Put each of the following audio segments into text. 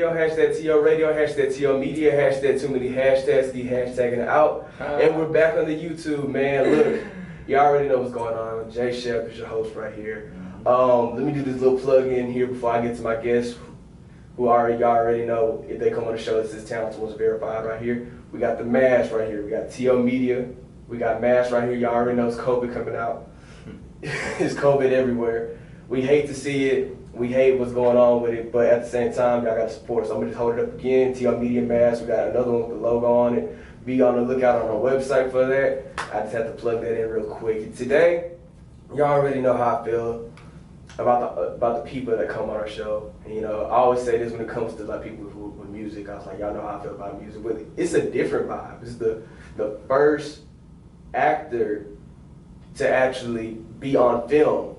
Radio, hashtag TO Radio, hashtag TO Media, hashtag too many hashtags, be hashtagging it out. And we're back on the YouTube, man. Look, you already know what's going on. Jay Shep is your host right here. Let me do this little plug in here before I get to my guests, who y'all already know if they come on the show. This is TalentedOnes Verified right here. We got the mask right here. We got TO Media. We got masks right here. Y'all already know it's COVID coming out. It's COVID everywhere. We hate to see it. We hate what's going on with it, but at the same time, y'all got to support. So I'm gonna just hold it up again. TO Media mask. We got another one with the logo on it. Be on the lookout on our website for that. I just have to plug that in real quick. Today, y'all already know how I feel about the people that come on our show. And, you know, I always say this when it comes to like people with music. I was like, y'all know how I feel about music. But it's a different vibe. It's the first actor to actually be on film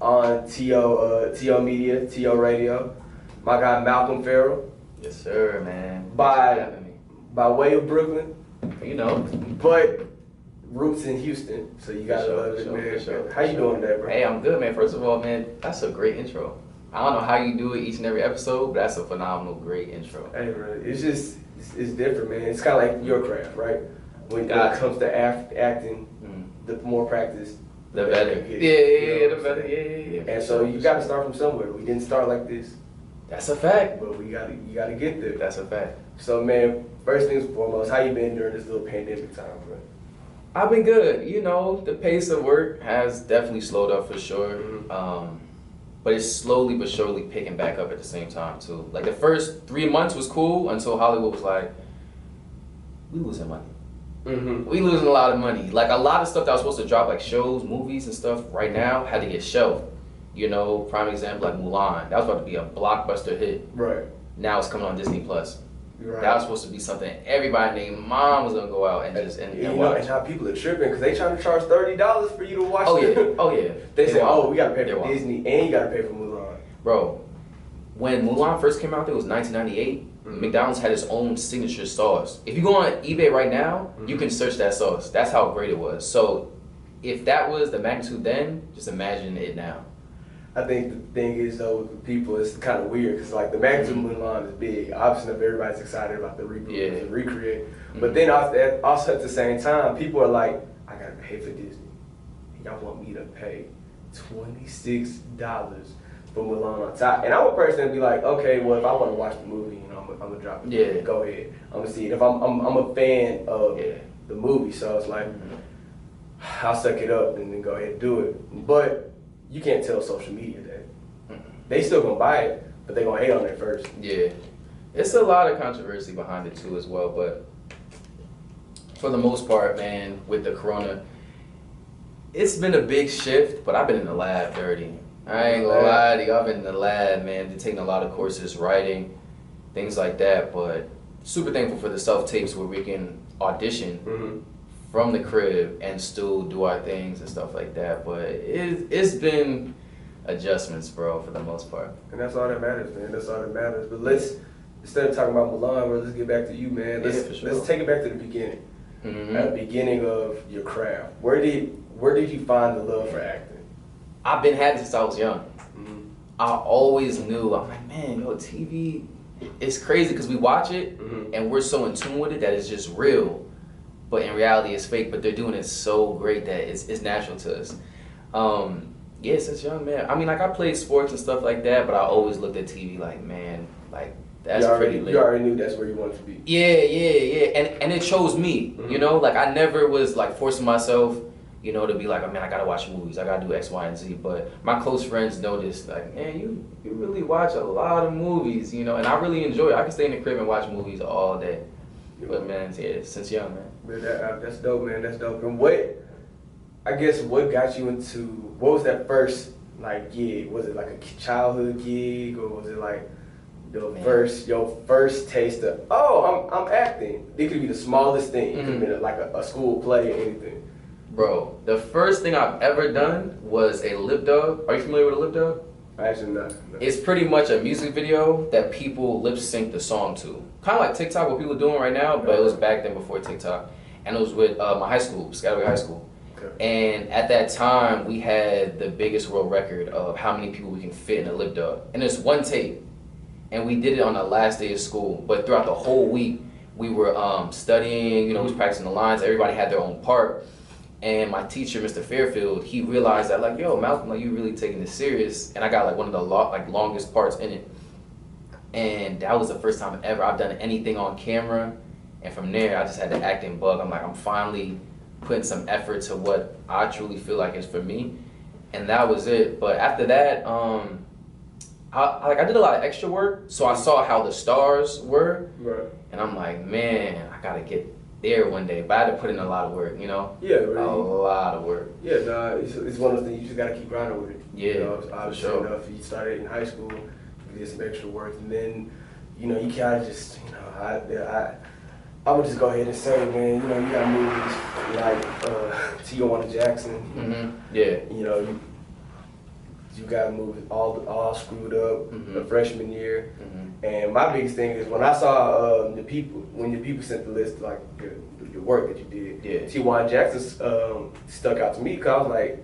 on TO Media, TO Radio. My guy Malcolm Farrell. Yes, sir, man. By way of Brooklyn, you know, but roots in Houston. So you gotta love it, man. Sure. How you doing today, bro? Hey, I'm good, man. First of all, man, that's a great intro. I don't know how you do it each and every episode, but that's a phenomenal, great intro. Hey, bro, it's just it's different, man. It's kind of like your craft, right? When it comes to acting, the more practice, the better. The better. Yeah. And so you got to start from somewhere. We didn't start like this. That's a fact. But you gotta get there. That's a fact. So, man, first things foremost, how you been during this little pandemic time, bro? I've been good. You know, the pace of work has definitely slowed up for sure. But it's slowly but surely picking back up at the same time too. Like the first 3 months was cool until Hollywood was like, we losing money. We losing a lot of money. Like a lot of stuff that was supposed to drop, like shows, movies and stuff right now had to get shelved. You know, prime example like Mulan. That was about to be a blockbuster hit. Right. Now it's coming on Disney Plus. Right. That was supposed to be something everybody named mom was gonna go out and just and watch. And how people are tripping because they trying to charge $30 for you to watch. Oh yeah. They say, we gotta pay for Disney and you gotta pay for Mulan. Bro, when Mulan first came out, it was 1998. McDonald's had its own signature sauce. If you go on eBay right now, you can search that sauce. That's how great it was. So, if that was the magnitude then, just imagine it now. I think the thing is though with people, it's kind of weird because like the magnitude of Mulan is big. Obviously, everybody's excited about the reboot and recreate. But then also at the same time, people are like, I gotta pay for Disney. Y'all want me to pay $26 for Mulan on top? And I would personally be like, okay, well if I want to watch the movie, you know, I'm gonna drop it. Yeah. Go ahead. I'm gonna see it. If I'm a fan of the movie, so it's like I'll suck it up and then go ahead and do it. But you can't tell social media that. They still gonna buy it, but they gonna hate on it first. Yeah. It's a lot of controversy behind it too as well, but for the most part, man, with the corona, it's been a big shift, but I've been in the lab dirty. I ain't gonna lie to you, I've been in the lab, man, been taking a lot of courses, writing, things like that, but super thankful for the self-tapes where we can audition from the crib and still do our things and stuff like that. But it's been adjustments, bro, for the most part. And that's all that matters, man. That's all that matters. But instead of talking about Mulan, bro, let's get back to you, man. Let's take it back to the beginning. At the beginning of your craft. Where did you find the love for acting? I've been had it since I was young. I always knew, I'm like, man, TV, it's crazy because we watch it and we're so in tune with it that it's just real. But in reality, it's fake. But they're doing it so great that it's natural to us. Since young, man. I mean, like I played sports and stuff like that, but I always looked at TV like, man, like that's pretty lit. You already knew that's where you wanted to be. Yeah. And it chose me. You know, like I never was like forcing myself, you know, to be like, oh man, I gotta watch movies. I gotta do X, Y, and Z. But my close friends noticed, like, man, you really watch a lot of movies, you know, and I really enjoy it. I can stay in the crib and watch movies all day. But man, since young, man. That's dope, man. That's dope. And what got you into, what was that first like gig? Was it like a childhood gig, or was it like your first taste of, I'm acting? It could be the smallest thing. It could have been like a school play or anything. Bro, the first thing I've ever done was a lip dub. Are you familiar with a lip dub? Actually, not. No. It's pretty much a music video that people lip sync the song to. Kind of like TikTok, what people are doing right now, but it was back then before TikTok. And it was with my high school, Piscataway High School. Okay. And at that time, we had the biggest world record of how many people we can fit in a lip dub. And it's one tape. and we did it on the last day of school. But throughout the whole week, we were studying. You know, we was practicing the lines. Everybody had their own part. And my teacher, Mr. Fairfield, he realized that like, yo, Malcolm, like you really taking this serious. And I got like one of the longest parts in it. And that was the first time ever I've done anything on camera. And from there, I just had the acting bug. I'm like, I'm finally putting some effort to what I truly feel like is for me. And that was it. But after that, I did a lot of extra work. So I saw how the stars were. Right. And I'm like, man, I gotta get there one day. But I had to put in a lot of work, you know? Yeah, right. A lot of work. Yeah, nah, it's one of those things you just gotta keep grinding with it. Yeah, you know, obviously for sure. enough. You started in high school, you did some extra work, and then, you know, you kind of just, you know, I would just go ahead and say, man, you know, you got movies like Tijuana Jackson. Mm-hmm. Yeah. You know, you got movies all screwed up the freshman year. And my biggest thing is when I saw when the people sent the list, like your work that you did, Yeah. Tijuana Jackson stuck out to me because I was like,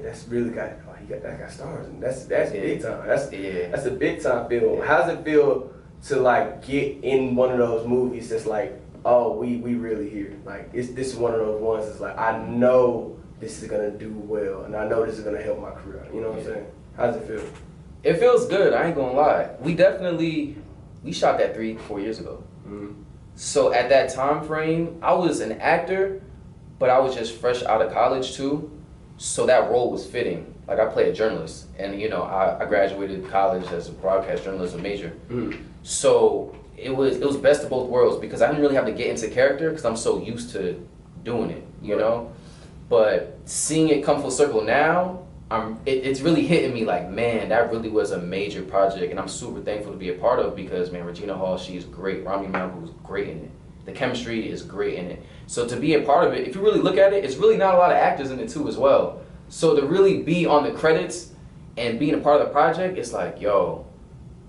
that's really that got stars, and that's big time. That's a big time film. How does it feel to like get in one of those movies that's like, oh, we really here? Like this is one of those ones that's like, I know this is gonna do well, and I know this is gonna help my career. You know what I'm saying? How does it feel? It feels good, I ain't gonna lie. We shot that 3-4 years ago. So at that time frame, I was an actor, but I was just fresh out of college too. So that role was fitting. Like I played a journalist, and you know, I graduated college as a broadcast journalism major. So it was best of both worlds because I didn't really have to get into character because I'm so used to doing it, you know? But seeing it come full circle now, it's really hitting me like, man, that really was a major project, and I'm super thankful to be a part of because, man, Regina Hall, she's great. Rami Malcolm was great in it. The chemistry is great in it. So to be a part of it, if you really look at it, it's really not a lot of actors in it too as well. So to really be on the credits and being a part of the project, it's like, yo,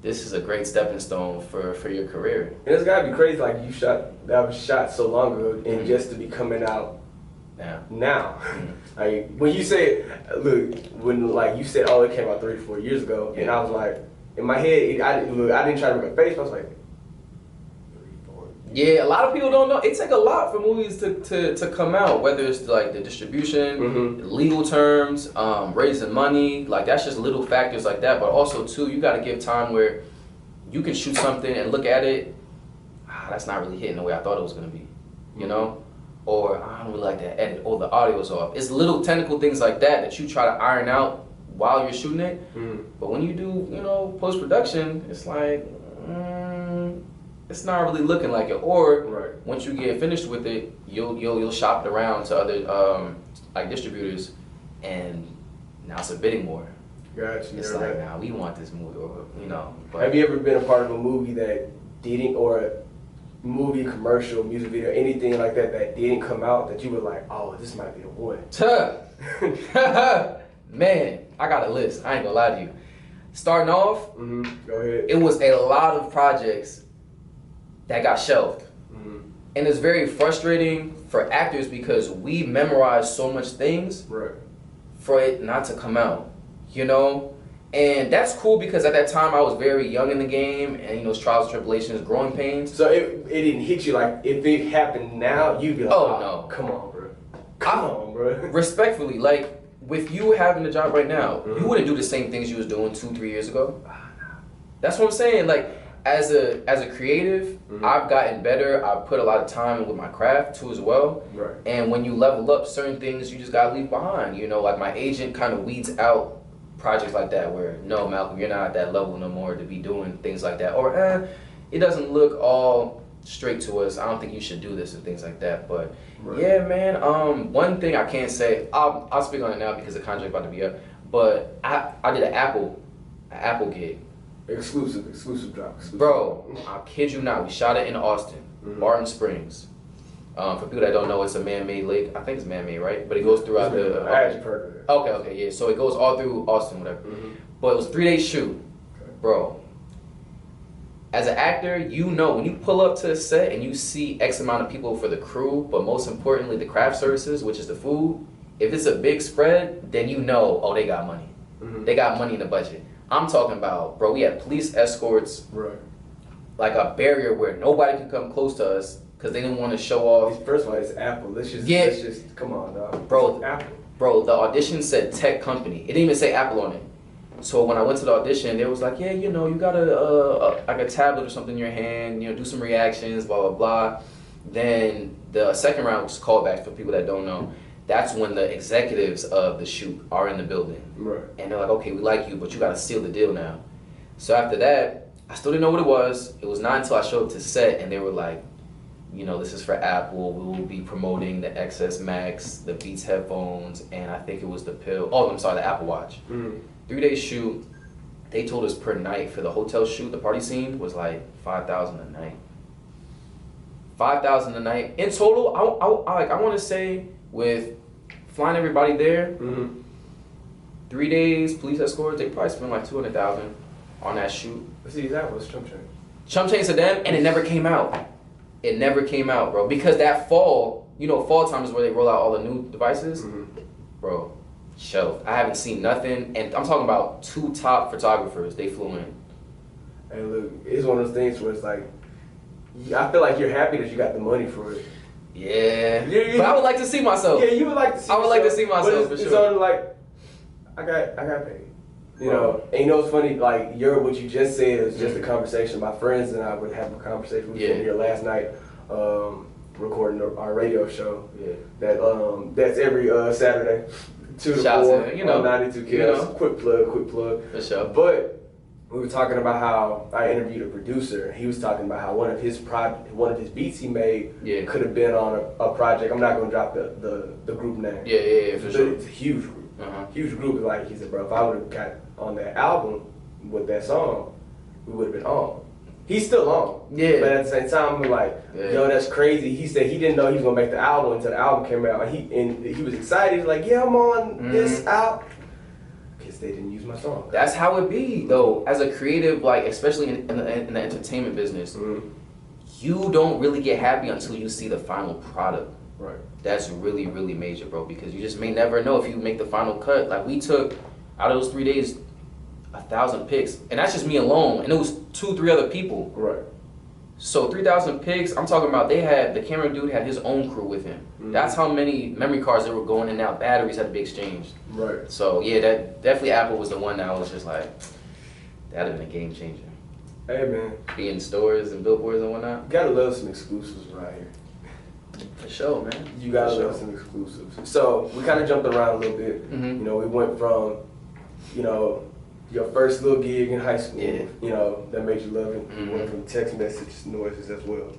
this is a great stepping stone for your career. And it's gotta be crazy, like that was shot so long ago, and just to be coming out now. Like when you say, look, when like you said, oh, it came out 3 to 4 years ago, and I was like, in my head, I didn't try to make a face, but I was like, 3, 4. Yeah, a lot of people don't know. It takes a lot for movies to come out, whether it's like the distribution, legal terms, raising money, like that's just little factors like that. But also too, you got to give time where you can shoot something and look at it, that's not really hitting the way I thought it was gonna be, you know? Or I don't really like that edit, or the audio's off. It's little technical things like that you try to iron out while you're shooting it. But when you do, you know, post-production, it's like, it's not really looking like it. Or once you get finished with it, you'll shop it around to other like distributors, and now it's a bidding war. Gotcha. It's like, now we want this movie, or you know. But have you ever been a part of a movie that didn't, or movie, commercial, music video, anything like that didn't come out that you were like, oh, this might be the one? Man, I got a list. I ain't gonna lie to you. Starting off, go ahead. It was a lot of projects that got shelved. And it's very frustrating for actors because we memorize so much things for it not to come out, you know? And that's cool because at that time I was very young in the game, and you know, it's trials and tribulations, growing pains. So it didn't hit you like, if it happened now, you'd be like, oh no, come on, bro. Come on, bro. Respectfully, like with you having a job right now, you wouldn't do the same things you was doing 2-3 years ago. That's what I'm saying. Like as a creative, I've gotten better. I've put a lot of time with my craft too as well. And when you level up, certain things you just gotta leave behind. You know, like my agent kind of weeds out projects like that where, no, Malcolm, you're not at that level no more to be doing things like that. Or, it doesn't look all straight to us. I don't think you should do this and things like that. But yeah, man, one thing I can't say, I'll speak on it now because the contract about to be up, but I did an Apple gig. Exclusive drop. Bro, I kid you not, we shot it in Austin, Barton Springs. For people that don't know, it's a man-made lake. I think it's man-made, right? But it goes throughout the... I actually heard of it. Okay, yeah. So it goes all through Austin, whatever. But it was a 3-day shoot. Bro, as an actor, you know, when you pull up to a set and you see X amount of people for the crew, but most importantly, the craft services, which is the food, if it's a big spread, then you know, oh, they got money. They got money in the budget. I'm talking about, bro, we had police escorts, Right. like a barrier where nobody could come close to us because they didn't want to show off. First of all, it's Apple. Let's just come on, dog. Bro, it's Apple. Bro, the audition said tech company. It didn't even say Apple on it. So when I went to the audition, they was like, yeah, you know, you got like a tablet or something in your hand, you know, do some reactions, blah, blah, blah. Then the second round, which is callback for people that don't know, that's when the executives of the shoot are in the building. Right. And they're like, okay, we like you, but you got to seal the deal now. So after that, I still didn't know what it was. It was not until I showed up to set and they were like, you know, this is for Apple. We will be promoting the XS Max, the Beats headphones, and I think it was the the Apple Watch. 3 day shoot. They told us per night for the hotel shoot, the party scene was like $5,000 a night. $5,000 a night in total. I want to say with flying everybody there, 3 days, police escorts, they probably spent like $200,000 on that shoot. See, that was Chump Change. Chump Change to them, and it never came out. It never came out, bro. Because that fall, you know, fall time is where they roll out all the new devices. Bro, shelf. I haven't seen nothing. And I'm talking about 2 top photographers. They flew in. And look, it's one of those things where it's like, I feel like you're happy that you got the money for it. Yeah. But I would like to see myself. Yeah, you would like to see I would like to see myself for it's sure. sort of like, I got paid. You know, and you know what's funny? Like what you just said is just a conversation. My friends and I would have a conversation. We were here last night, recording our radio show. Yeah. That's every Saturday, 2 to 4. To, you know, 92 Kills. You know. Quick plug. For sure. But we were talking about how I interviewed a producer. He was talking about how one of his beats he made could have been on a project. I'm not gonna drop the group name. Yeah, for sure. It's a huge group. Huge group. Like he said, bro, if I would have got on that album with that song, we would have been on. He's still on. Yeah. But at the same time, we're like, yo, that's crazy. He said he didn't know he was gonna make the album until the album came out. And he was excited. He's like, yeah, I'm on this out. Because they didn't use my song. That's how it be, though. As a creative, like, especially in the entertainment business, you don't really get happy until you see the final product. Right. That's really, really major, bro, because you just may never know if you make the final cut. Like, we took, out of those 3 days, 1,000 pics. And that's just me alone. And it was 2-3 other people. Right. So 3,000 pics, I'm talking about the camera dude had his own crew with him. That's how many memory cards that were going in and out. Batteries had to be exchanged. Right. So, yeah, that definitely Apple was the one that was just like, that'd have been a game changer. Hey, man. Be in stores and billboards and whatnot. You gotta love some exclusives right here. For sure, man. You gotta love some exclusives. So we kind of jumped around a little bit. You know, we went from, you know, your first little gig in high school. You know, that made you love it. We went from text message noises as well.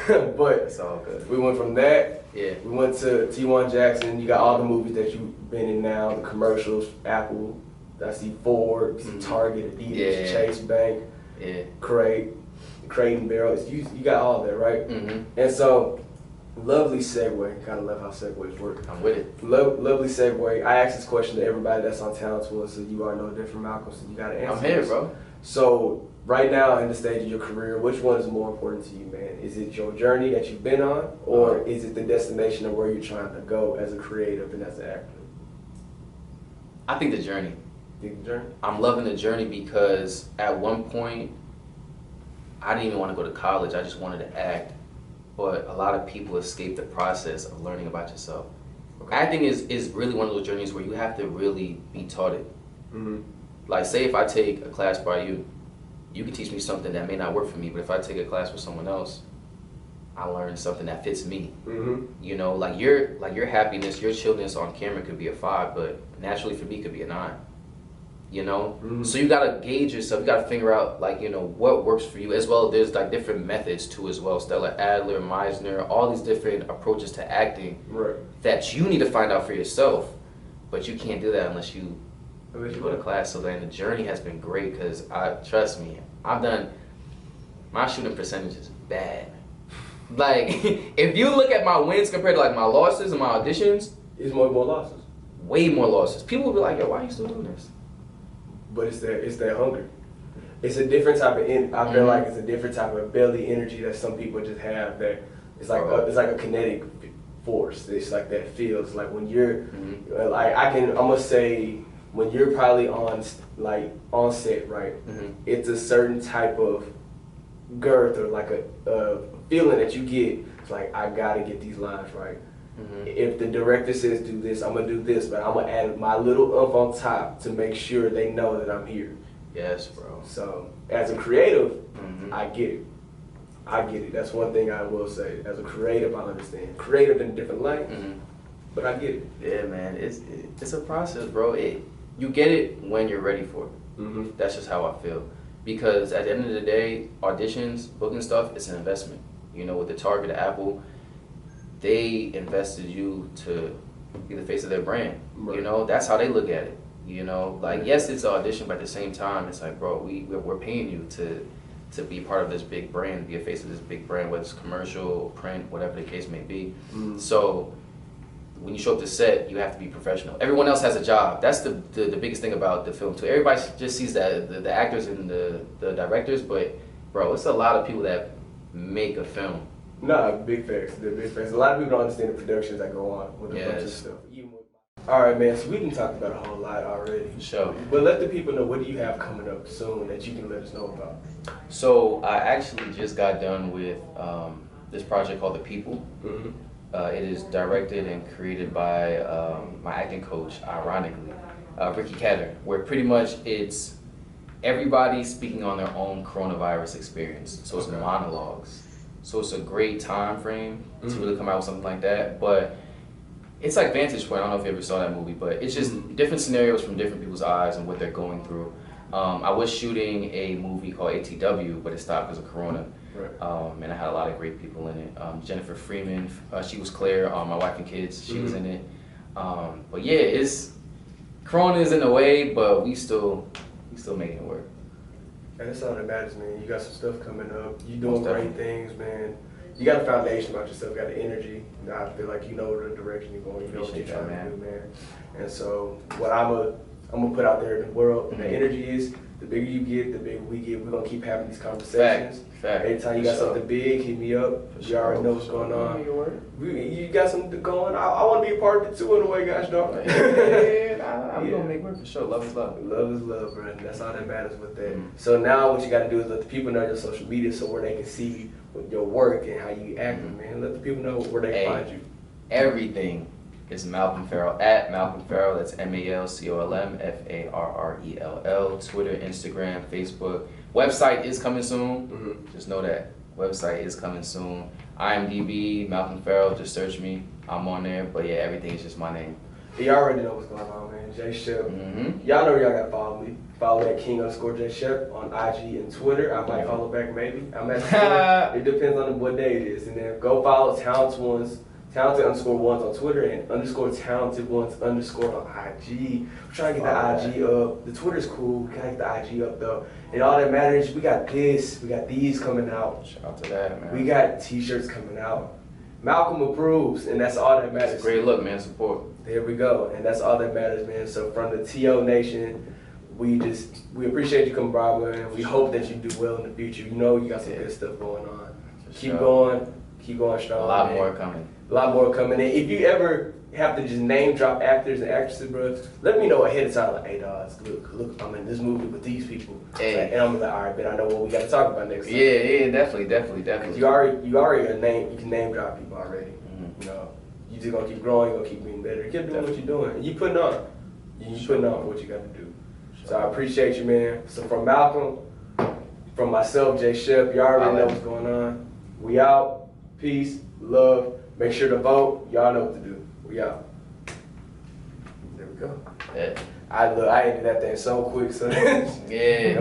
But it's all good. We went from that. Yeah. We went to Tijuana Jackson. You got all the movies that you've been in now, the commercials, Apple. I see Ford, Target, Adidas, Chase Bank, Crate and Barrel. You got all that, right? And so. Lovely segue. Kind of love how segues work. I'm with it. Lovely segue. I ask this question to everybody that's on TalentedOnes, so you are no different, Malcolm, so you got to answer. I'm here, bro. So, right now in the stage of your career, which one is more important to you, man? Is it your journey that you've been on, or is it the destination of where you're trying to go as a creative and as an actor? I think the journey. Think the journey? I'm loving the journey because at one point, I didn't even want to go to college. I just wanted to act. But a lot of people escape the process of learning about yourself. Acting is really one of those journeys where you have to really be taught it. Like, say if I take a class by you, you can teach me something that may not work for me, but if I take a class with someone else, I learn something that fits me. You know, like your happiness, your chillness on camera could be a 5, but naturally for me it could be a 9. You know, so you gotta gauge yourself. You gotta figure out, like, you know, what works for you as well. There's like different methods too as well. Stella Adler, Meisner, all these different approaches to acting that you need to find out for yourself. But you can't do that unless you go to class. So then the journey has been great because trust me, my shooting percentage is bad. Like if you look at my wins compared to like my losses and my auditions, it's more losses. Way more losses. People will be like, yo, why are you still doing this? But it's that hunger. It's a different type of I feel like it's a different type of belly energy that some people just have. That it's like it's like a kinetic force. It's like that feels like when you're like I'm gonna say when you're probably on set, right? It's a certain type of girth or like a feeling that you get. It's like, I gotta get these lines right. If the director says do this, I'm gonna do this, but I'm gonna add my little oomph on top to make sure they know that I'm here. Yes, bro. So as a creative, I get it. I get it. That's one thing I will say. As a creative, I understand. Creative in a different light, but I get it. Yeah, man. It's a process, bro. You get it when you're ready for it. That's just how I feel. Because at the end of the day, auditions, booking stuff, it's an investment. You know, with the Target, Apple, they invested you to be the face of their brand. Right. You know, that's how they look at it. You know, like, yes, it's an audition, but at the same time, it's like, bro, we're paying you to be part of this big brand, be a face of this big brand, whether it's commercial, print, whatever the case may be. So when you show up to set, you have to be professional. Everyone else has a job. That's the biggest thing about the film too. Everybody just sees the actors and the directors, but bro, it's a lot of people that make a film. Nah, big facts. They're big facts. A lot of people don't understand the productions that go on with a bunch of stuff. All right, man, so we've been talking about a whole lot already. Sure. But let the people know, what do you have coming up soon that you can let us know about? So I actually just got done with this project called The People. It is directed and created by my acting coach, ironically, Ricky Ketter, where pretty much it's everybody speaking on their own coronavirus experience. So it's monologues. So it's a great time frame to really come out with something like that. But it's like Vantage Point. I don't know if you ever saw that movie, but it's just different scenarios from different people's eyes and what they're going through. I was shooting a movie called ATW, but it stopped because of Corona. Right. And I had a lot of great people in it. Jennifer Freeman, she was Claire, my wife and kids, she was in it. But yeah, Corona is in the way, but we still making it work. And that's all that matters, man. You got some stuff coming up. You doing great things, man. You got a foundation about yourself, got the energy. I feel like you know the direction you're going, you know what you're trying to do, man. And so what I'm gonna put out there in the world, the energy is, the bigger you get, the bigger we get. We're gonna keep having these conversations. Fact. Every time you got something big, hit me up. You already know what's going on. You got something going. I want to be a part of it too, in a way, guys. Dog. I'm gonna make work for sure. Love is love. Love is love, bro. That's all that matters with that. So now what you got to do is let the people know your social media, so where they can see your work and how you act, man. Let the people know where they can find you. Everything is Malcolm Farrell, at Malcolm Farrell. That's MALCOLM FARRELL. Twitter, Instagram, Facebook. Website is coming soon. Just know that. Website is coming soon. IMDb, Malcolm Farrell, just search me. I'm on there. But yeah, everything is just my name. You already know what's going on, man. J Shep. Y'all know y'all gotta follow me. Follow at King_J Shep on IG and Twitter. I might follow back, maybe. I'm at it depends on what day it is. And then go follow Talented_ones on Twitter and _talented_ones on IG. We're trying to get the IG up. The Twitter's cool. We gotta get the IG up though. And all that matters, we got these coming out. Shout out to that, man. We got t-shirts coming out. Malcolm approves, and that's all that matters. It's a great look, man. Support. There we go, and that's all that matters, man. So from the TO Nation, we appreciate you coming by, man. We hope that you do well in the future. You know you got some good stuff going on. Keep going strong. A lot more coming. A lot more coming in. If you ever have to just name drop actors and actresses, bro, let me know ahead of time. Like, hey, dogs, look, I'm in this movie with these people. Hey. And I'm like, all right, but I know what we got to talk about next time. Yeah, definitely. You already a name. You can name drop people already. You know, you just gonna keep growing. You gonna keep being better. Keep doing what you're doing. And you putting on. You putting on what you got to do. So I appreciate you, man. So from Malcolm, from myself, J Shep, you already know what's going on. We out. Peace, love. Make sure to vote. Y'all know what to do. We out. There we go. Yeah. I ended that thing so quick. So yeah.